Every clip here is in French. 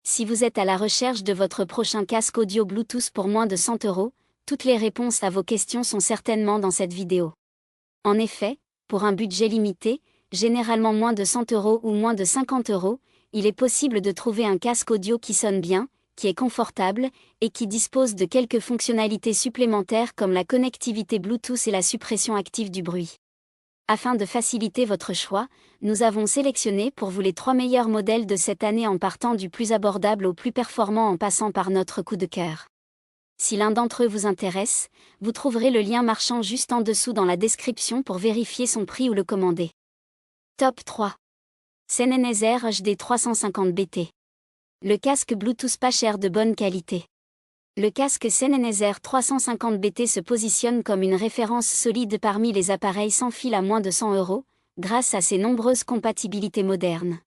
Si vous êtes à la recherche de votre prochain casque audio Bluetooth pour moins de 100 €, toutes les réponses à vos questions sont certainement dans cette vidéo. En effet, pour un budget limité, généralement moins de 100 € ou moins de 50 €, il est possible de trouver un casque audio qui sonne bien, qui est confortable, et qui dispose de quelques fonctionnalités supplémentaires comme la connectivité Bluetooth et la suppression active du bruit. Afin de faciliter votre choix, nous avons sélectionné pour vous les 3 meilleurs modèles de cette année en partant du plus abordable au plus performant en passant par notre coup de cœur. Si l'un d'entre eux vous intéresse, vous trouverez le lien marchand juste en dessous dans la description pour vérifier son prix ou le commander. Top 3. Sennheiser HD 350 BT. Le casque Bluetooth pas cher de bonne qualité. Le casque Sennheiser 350 BT se positionne comme une référence solide parmi les appareils sans fil à moins de 100 €, grâce à ses nombreuses compatibilités modernes.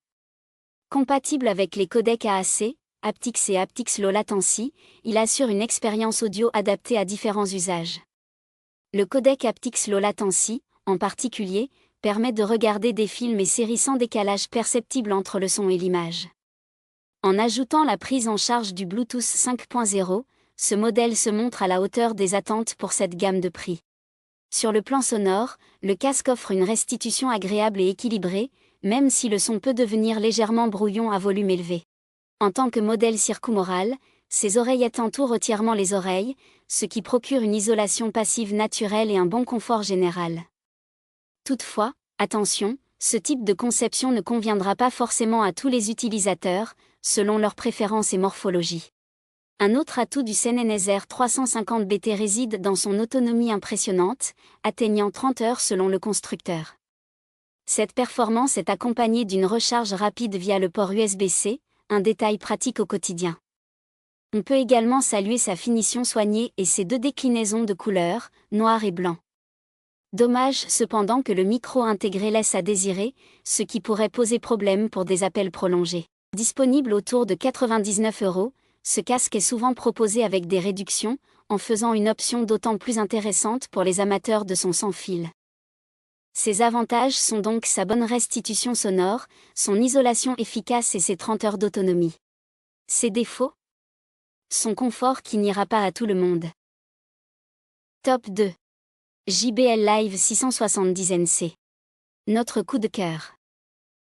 Compatible avec les codecs AAC, aptX et aptX Low Latency, il assure une expérience audio adaptée à différents usages. Le codec aptX Low Latency, en particulier, permet de regarder des films et séries sans décalage perceptible entre le son et l'image. En ajoutant la prise en charge du Bluetooth 5.0, ce modèle se montre à la hauteur des attentes pour cette gamme de prix. Sur le plan sonore, le casque offre une restitution agréable et équilibrée, même si le son peut devenir légèrement brouillon à volume élevé. En tant que modèle circumaural, ces oreillettes entourent entièrement les oreilles, ce qui procure une isolation passive naturelle et un bon confort général. Toutefois, attention, ce type de conception ne conviendra pas forcément à tous les utilisateurs, selon leurs préférences et morphologie. Un autre atout du Sennheiser 350 BT réside dans son autonomie impressionnante, atteignant 30 heures selon le constructeur. Cette performance est accompagnée d'une recharge rapide via le port USB-C, un détail pratique au quotidien. On peut également saluer sa finition soignée et ses 2 déclinaisons de couleurs, noir et blanc. Dommage cependant que le micro intégré laisse à désirer, ce qui pourrait poser problème pour des appels prolongés. Disponible autour de 99 €, ce casque est souvent proposé avec des réductions, en faisant une option d'autant plus intéressante pour les amateurs de son sans fil. Ses avantages sont donc sa bonne restitution sonore, son isolation efficace et ses 30 heures d'autonomie. Ses défauts? Son confort qui n'ira pas à tout le monde. Top 2. JBL Live 670 NC. Notre coup de cœur.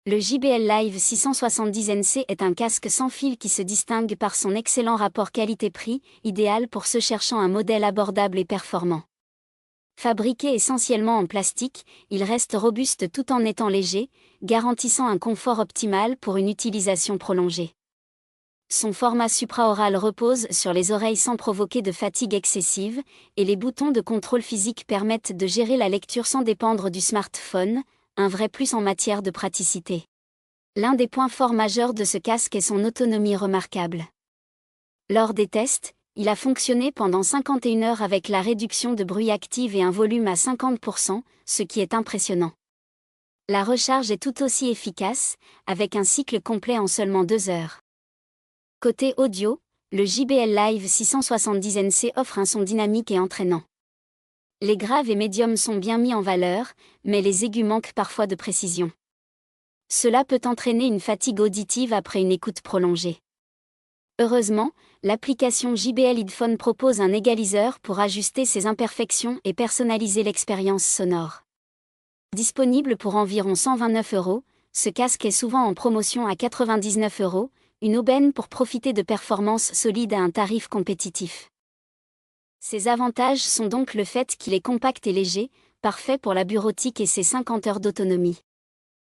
Le JBL Live 670 NC est un casque sans fil qui se distingue par son excellent rapport qualité-prix, idéal pour ceux cherchant un modèle abordable et performant. Fabriqué essentiellement en plastique, il reste robuste tout en étant léger, garantissant un confort optimal pour une utilisation prolongée. Son format supraoral repose sur les oreilles sans provoquer de fatigue excessive, et les boutons de contrôle physique permettent de gérer la lecture sans dépendre du smartphone, un vrai plus en matière de praticité. L'un des points forts majeurs de ce casque est son autonomie remarquable. Lors des tests, il a fonctionné pendant 51 heures avec la réduction de bruit active et un volume à 50%, ce qui est impressionnant. La recharge est tout aussi efficace, avec un cycle complet en seulement 2 heures. Côté audio, le JBL Live 670 NC offre un son dynamique et entraînant. Les graves et médiums sont bien mis en valeur, mais les aigus manquent parfois de précision. Cela peut entraîner une fatigue auditive après une écoute prolongée. Heureusement, l'application JBL Headphone propose un égaliseur pour ajuster ces imperfections et personnaliser l'expérience sonore. Disponible pour environ 129 €, ce casque est souvent en promotion à 99 €, une aubaine pour profiter de performances solides à un tarif compétitif. Ses avantages sont donc le fait qu'il est compact et léger, parfait pour la bureautique et ses 50 heures d'autonomie.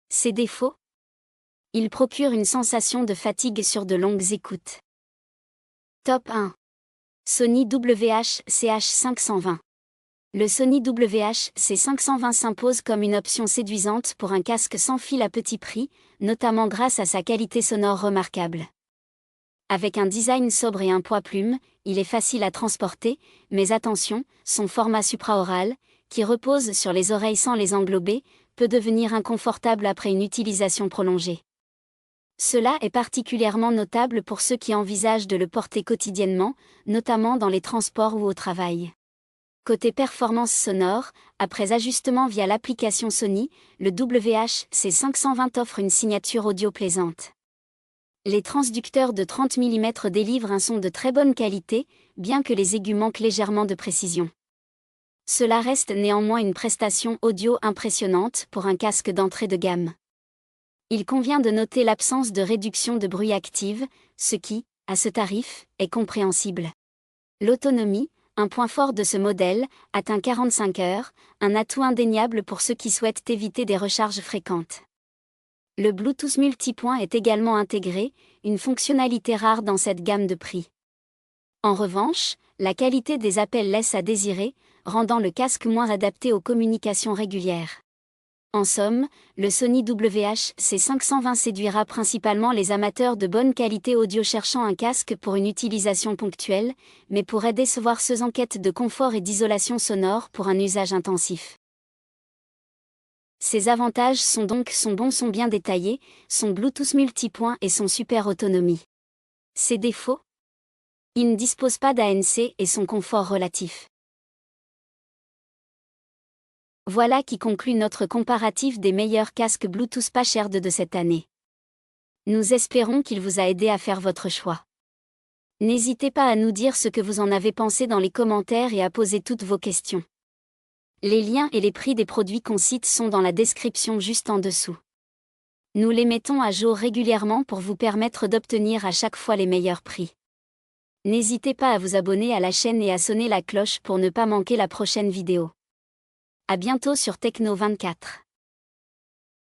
Ses défauts? Il procure une sensation de fatigue sur de longues écoutes. Top 1. Sony WH-CH520. Le Sony WH-C520 s'impose comme une option séduisante pour un casque sans fil à petit prix, notamment grâce à sa qualité sonore remarquable. Avec un design sobre et un poids plume, il est facile à transporter, mais attention, son format supraoral, qui repose sur les oreilles sans les englober, peut devenir inconfortable après une utilisation prolongée. Cela est particulièrement notable pour ceux qui envisagent de le porter quotidiennement, notamment dans les transports ou au travail. Côté performance sonore, après ajustement via l'application Sony, le WH-C520 offre une signature audio plaisante. Les transducteurs de 30 mm délivrent un son de très bonne qualité, bien que les aigus manquent légèrement de précision. Cela reste néanmoins une prestation audio impressionnante pour un casque d'entrée de gamme. Il convient de noter l'absence de réduction de bruit active, ce qui, à ce tarif, est compréhensible. L'autonomie, un point fort de ce modèle, atteint 45 heures, un atout indéniable pour ceux qui souhaitent éviter des recharges fréquentes. Le Bluetooth multipoint est également intégré, une fonctionnalité rare dans cette gamme de prix. En revanche, la qualité des appels laisse à désirer, rendant le casque moins adapté aux communications régulières. En somme, le Sony WH-C520 séduira principalement les amateurs de bonne qualité audio cherchant un casque pour une utilisation ponctuelle, mais pourrait décevoir ceux en quête de confort et d'isolation sonore pour un usage intensif. Ses avantages sont donc son bon son bien détaillé, son Bluetooth multipoint et son super autonomie. Ses défauts ? Il ne dispose pas d'ANC et son confort relatif. Voilà qui conclut notre comparatif des meilleurs casques Bluetooth pas chers de cette année. Nous espérons qu'il vous a aidé à faire votre choix. N'hésitez pas à nous dire ce que vous en avez pensé dans les commentaires et à poser toutes vos questions. Les liens et les prix des produits qu'on cite sont dans la description juste en dessous. Nous les mettons à jour régulièrement pour vous permettre d'obtenir à chaque fois les meilleurs prix. N'hésitez pas à vous abonner à la chaîne et à sonner la cloche pour ne pas manquer la prochaine vidéo. À bientôt sur Techno 24.